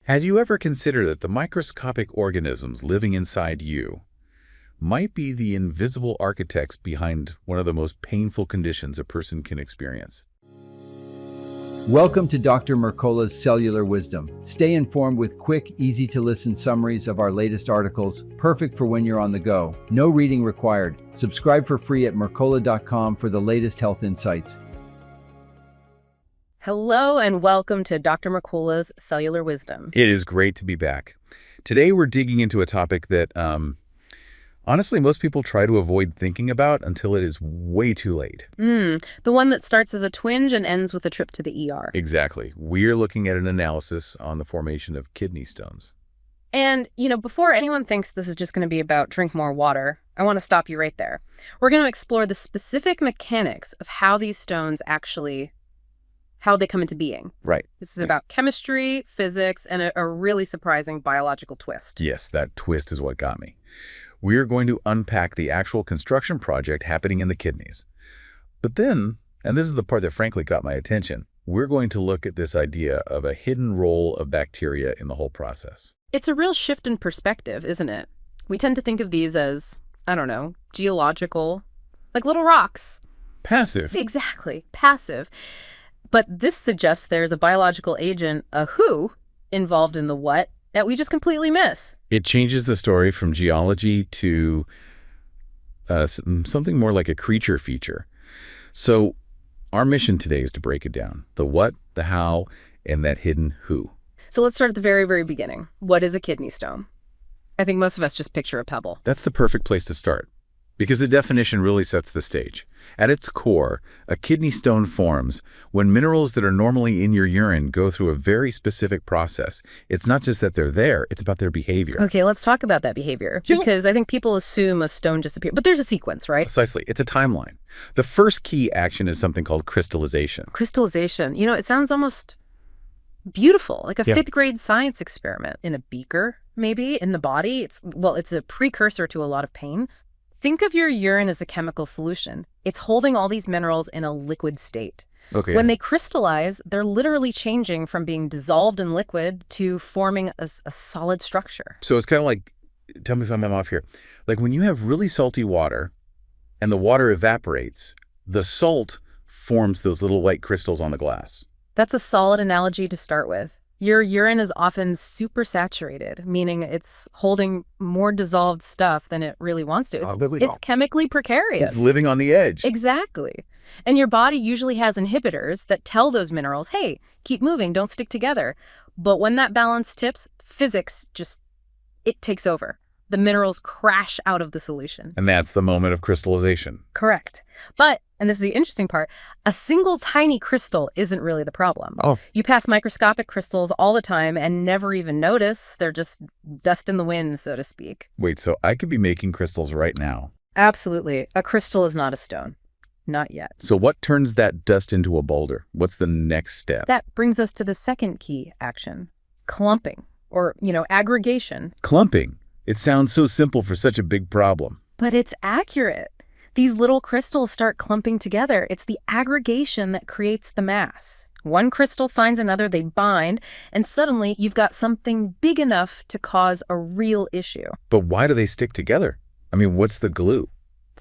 Has you ever considered that the microscopic organisms living inside you might be the invisible architects behind one of the most painful conditions a person can experience? Welcome to Dr. Mercola's Cellular Wisdom. Stay informed with quick, easy-to-listen summaries of our latest articles, perfect for when you're on the go. No reading required. Subscribe for free at mercola.com for the latest health insights. Hello and welcome to Dr. Mercola's Cellular Wisdom. It is great to be back. Today we're digging into a topic that, honestly, most people try to avoid thinking about until it is way too late. The one that starts as a twinge and ends with a trip to the ER. Exactly. We're looking at an analysis on the formation of kidney stones. And, before anyone thinks this is just going to be about drink more water, I want to stop you right there. We're going to explore the specific mechanics of how these stones how they come into being. Right. This is about chemistry, physics, and a really surprising biological twist. Yes, that twist is what got me. We're going to unpack the actual construction project happening in the kidneys. But then, and this is the part that frankly got my attention, we're going to look at this idea of a hidden role of bacteria in the whole process. It's a real shift in perspective, isn't it? We tend to think of these as, geological, like little rocks. Passive. Exactly, passive. But this suggests there's a biological agent, a who, involved in the what that we just completely miss. It changes the story from geology to something more like a creature feature. So our mission today is to break it down. The what, the how, and that hidden who. So let's start at the very, very beginning. What is a kidney stone? I think most of us just picture a pebble. That's the perfect place to start, because the definition really sets the stage. At its core, a kidney stone forms when minerals that are normally in your urine go through a very specific process. It's not just that they're there, it's about their behavior. Okay, let's talk about that behavior, because I think people assume a stone disappeared. But there's a sequence, right? Precisely. It's a timeline. The first key action is something called crystallization. Crystallization. It sounds almost beautiful, like a fifth grade science experiment in a beaker, maybe, in the body. It's a precursor to a lot of pain. Think of your urine as a chemical solution. It's holding all these minerals in a liquid state. Okay. When they crystallize, they're literally changing from being dissolved in liquid to forming a solid structure. So it's kind of like, tell me if I'm off here, like when you have really salty water and the water evaporates, the salt forms those little white crystals on the glass. That's a solid analogy to start with. Your urine is often supersaturated, meaning it's holding more dissolved stuff than it really wants to. It's chemically precarious. It's living on the edge. Exactly. And your body usually has inhibitors that tell those minerals, hey, keep moving, don't stick together. But when that balance tips, physics it takes over. The minerals crash out of the solution. And that's the moment of crystallization. Correct. But, and this is the interesting part, a single tiny crystal isn't really the problem. Oh. You pass microscopic crystals all the time and never even notice. They're just dust in the wind, so to speak. Wait, so I could be making crystals right now? Absolutely. A crystal is not a stone. Not yet. So what turns that dust into a boulder? What's the next step? That brings us to the second key action, clumping, or, aggregation. Clumping. It sounds so simple for such a big problem. But it's accurate. These little crystals start clumping together. It's the aggregation that creates the mass. One crystal finds another, they bind, and suddenly you've got something big enough to cause a real issue. But why do they stick together? I mean, what's the glue?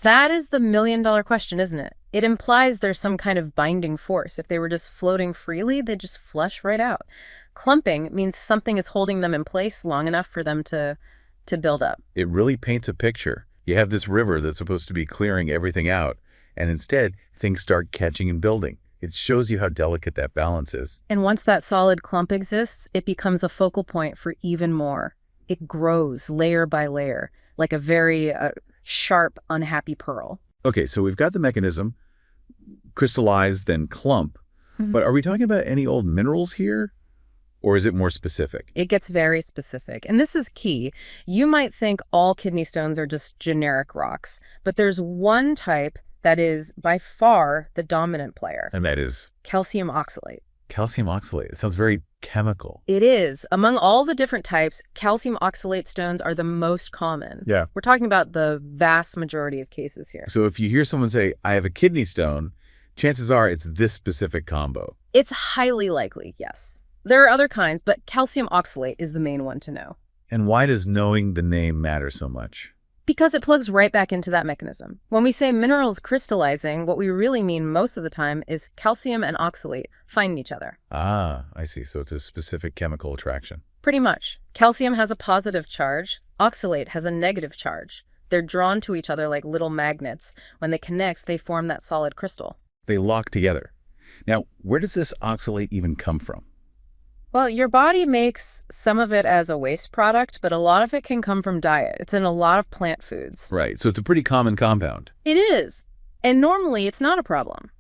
That is the million-dollar question, isn't it? It implies there's some kind of binding force. If they were just floating freely, they'd just flush right out. Clumping means something is holding them in place long enough for them to build up. It really paints a picture. You have this river that's supposed to be clearing everything out, and instead, things start catching and building. It shows you how delicate that balance is. And once that solid clump exists, it becomes a focal point for even more. It grows layer by layer, like a very sharp, unhappy pearl. Okay, so we've got the mechanism, crystallize, then clump. Mm-hmm. But are we talking about any old minerals here? Or is it more specific? It gets very specific. And this is key. You might think all kidney stones are just generic rocks, but there's one type that is by far the dominant player. And that is? Calcium oxalate. Calcium oxalate. It sounds very chemical. It is. Among all the different types, calcium oxalate stones are the most common. Yeah. We're talking about the vast majority of cases here. So if you hear someone say, I have a kidney stone, chances are it's this specific combo. It's highly likely, yes. There are other kinds, but calcium oxalate is the main one to know. And why does knowing the name matter so much? Because it plugs right back into that mechanism. When we say minerals crystallizing, what we really mean most of the time is calcium and oxalate finding each other. Ah, I see. So it's a specific chemical attraction. Pretty much. Calcium has a positive charge. Oxalate has a negative charge. They're drawn to each other like little magnets. When they connect, they form that solid crystal. They lock together. Now, where does this oxalate even come from? Well, your body makes some of it as a waste product, but a lot of it can come from diet. It's in a lot of plant foods. Right, so it's a pretty common compound. It is. And normally it's not a problem.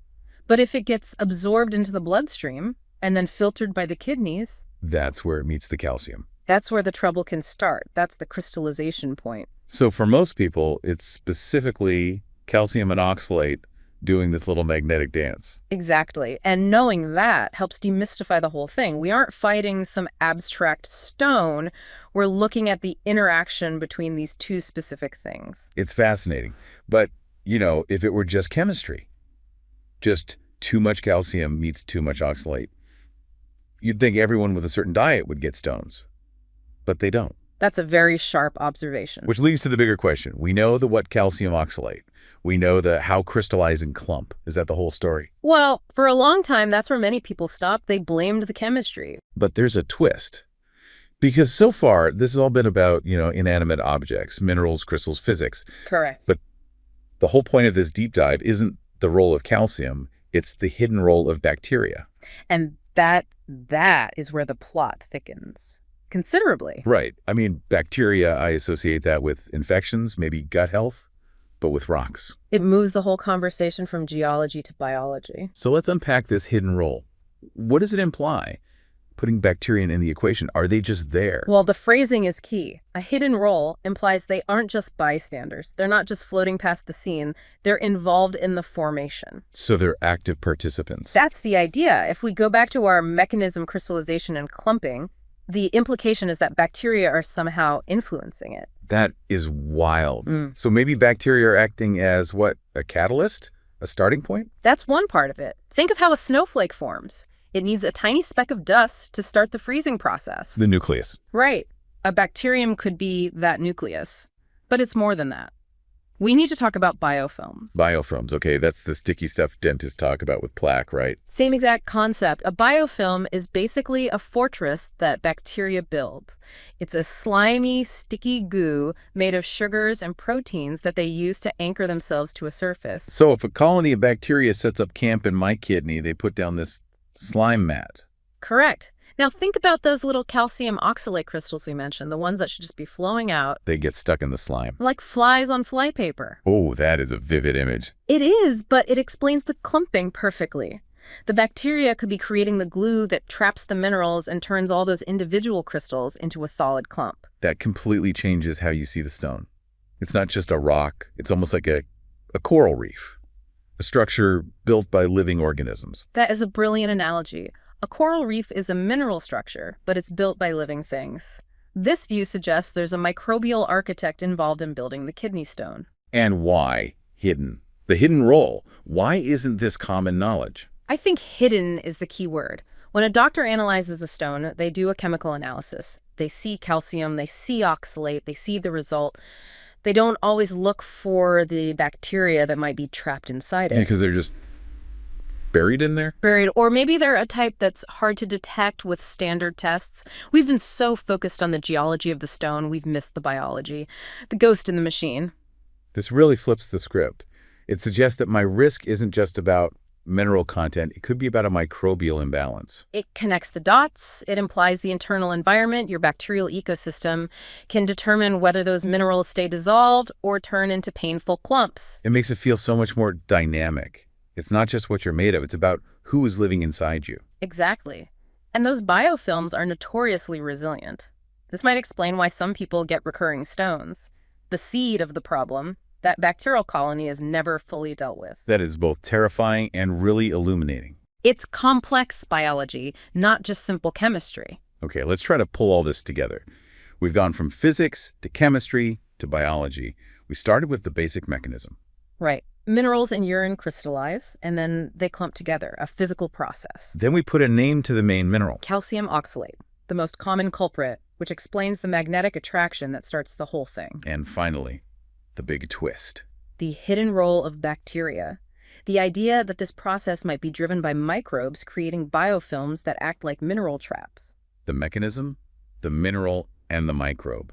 But if it gets absorbed into the bloodstream and then filtered by the kidneys, That's where it meets the calcium. that's where the trouble can start. That's the crystallization point. So for most people, it's specifically calcium and oxalate doing this little magnetic dance. Exactly. And knowing that helps demystify the whole thing. We aren't fighting some abstract stone. We're looking at the interaction between these two specific things. It's fascinating. But, if it were just chemistry, just too much calcium meets too much oxalate, you'd think everyone with a certain diet would get stones. But they don't. That's a very sharp observation. Which leads to the bigger question. We know the what calcium oxalate. We know the how crystallizing clump. Is that the whole story? Well, for a long time, that's where many people stopped. They blamed the chemistry. But there's a twist. Because so far, this has all been about, inanimate objects, minerals, crystals, physics. Correct. But the whole point of this deep dive isn't the role of calcium. It's the hidden role of bacteria. And that is where the plot thickens. Considerably. Right. I mean, bacteria, I associate that with infections, maybe gut health, but with rocks. It moves the whole conversation from geology to biology. So let's unpack this hidden role. What does it imply? Putting bacteria in the equation, are they just there? Well, the phrasing is key. A hidden role implies they aren't just bystanders. They're not just floating past the scene. They're involved in the formation. So they're active participants. That's the idea. If we go back to our mechanism, crystallization, and clumping, the implication is that bacteria are somehow influencing it. That is wild. So maybe bacteria are acting as what? A catalyst? A starting point? That's one part of it. Think of how a snowflake forms. It needs a tiny speck of dust to start the freezing process. The nucleus. Right. A bacterium could be that nucleus, but it's more than that. We need to talk about biofilms. Biofilms. Okay, that's the sticky stuff dentists talk about with plaque, right? Same exact concept. A biofilm is basically a fortress that bacteria build. It's a slimy, sticky goo made of sugars and proteins that they use to anchor themselves to a surface. So if a colony of bacteria sets up camp in my kidney, they put down this slime mat. Correct. Now think about those little calcium oxalate crystals we mentioned, the ones that should just be flowing out. They get stuck in the slime. Like flies on flypaper. Oh, that is a vivid image. It is, but it explains the clumping perfectly. The bacteria could be creating the glue that traps the minerals and turns all those individual crystals into a solid clump. That completely changes how you see the stone. It's not just a rock. It's almost like a coral reef, a structure built by living organisms. That is a brilliant analogy. A coral reef is a mineral structure, but it's built by living things. This view suggests there's a microbial architect involved in building the kidney stone. And why hidden? The hidden role. Why isn't this common knowledge? I think hidden is the key word. When a doctor analyzes a stone, they do a chemical analysis. They see calcium, they see oxalate, they see the result. They don't always look for the bacteria that might be trapped inside it. Because they're just buried in there? Buried, or maybe they're a type that's hard to detect with standard tests. We've been so focused on the geology of the stone, we've missed the biology. The ghost in the machine. This really flips the script. It suggests that my risk isn't just about mineral content. It could be about a microbial imbalance. It connects the dots. It implies the internal environment, your bacterial ecosystem, can determine whether those minerals stay dissolved or turn into painful clumps. It makes it feel so much more dynamic. It's not just what you're made of. It's about who is living inside you. Exactly. And those biofilms are notoriously resilient. This might explain why some people get recurring stones. The seed of the problem, that bacterial colony, is never fully dealt with. That is both terrifying and really illuminating. It's complex biology, not just simple chemistry. Okay, let's try to pull all this together. We've gone from physics to chemistry to biology. We started with the basic mechanism. Right. Minerals in urine crystallize, and then they clump together, a physical process. Then we put a name to the main mineral. Calcium oxalate, the most common culprit, which explains the magnetic attraction that starts the whole thing. And finally, the big twist. The hidden role of bacteria. The idea that this process might be driven by microbes creating biofilms that act like mineral traps. The mechanism, the mineral, and the microbe.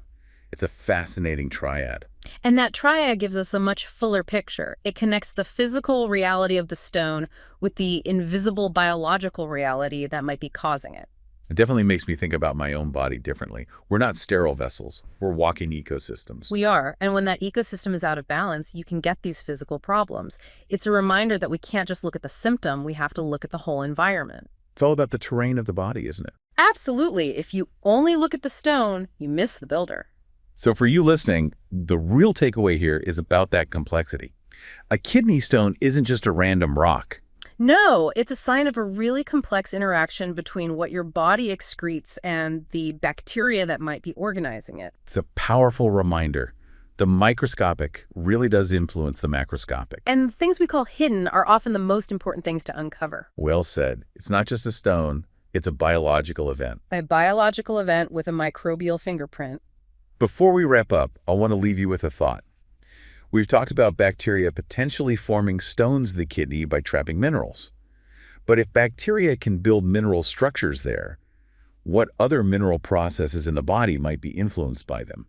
It's a fascinating triad. And that triad gives us a much fuller picture. It connects the physical reality of the stone with the invisible biological reality that might be causing it. It definitely makes me think about my own body differently. We're not sterile vessels. We're walking ecosystems. We are. And when that ecosystem is out of balance, you can get these physical problems. It's a reminder that we can't just look at the symptom. We have to look at the whole environment. It's all about the terrain of the body, isn't it? Absolutely. If you only look at the stone, you miss the builder. So for you listening, the real takeaway here is about that complexity. A kidney stone isn't just a random rock. No, it's a sign of a really complex interaction between what your body excretes and the bacteria that might be organizing it. It's a powerful reminder. The microscopic really does influence the macroscopic. And things we call hidden are often the most important things to uncover. Well said. It's not just a stone, it's a biological event. A biological event with a microbial fingerprint. Before we wrap up, I want to leave you with a thought. We've talked about bacteria potentially forming stones in the kidney by trapping minerals. But if bacteria can build mineral structures there, what other mineral processes in the body might be influenced by them?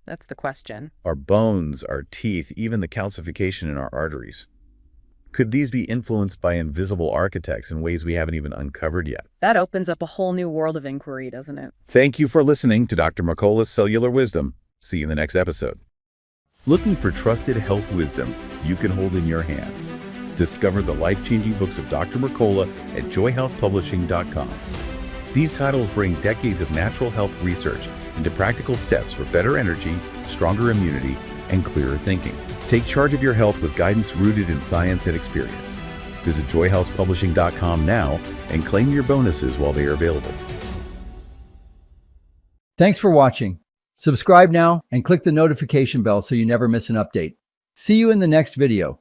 That's the question. Our bones, our teeth, even the calcification in our arteries. Could these be influenced by invisible architects in ways we haven't even uncovered yet? That opens up a whole new world of inquiry, doesn't it? Thank you for listening to Dr. Mercola's Cellular Wisdom. See you in the next episode. Looking for trusted health wisdom you can hold in your hands? Discover the life-changing books of Dr. Mercola at joyhousepublishing.com. These titles bring decades of natural health research into practical steps for better energy, stronger immunity, and clearer thinking. Take charge of your health with guidance rooted in science and experience. Visit joyhousepublishing.com now and claim your bonuses while they are available. Thanks for watching. Subscribe now and click the notification bell so you never miss an update. See you in the next video.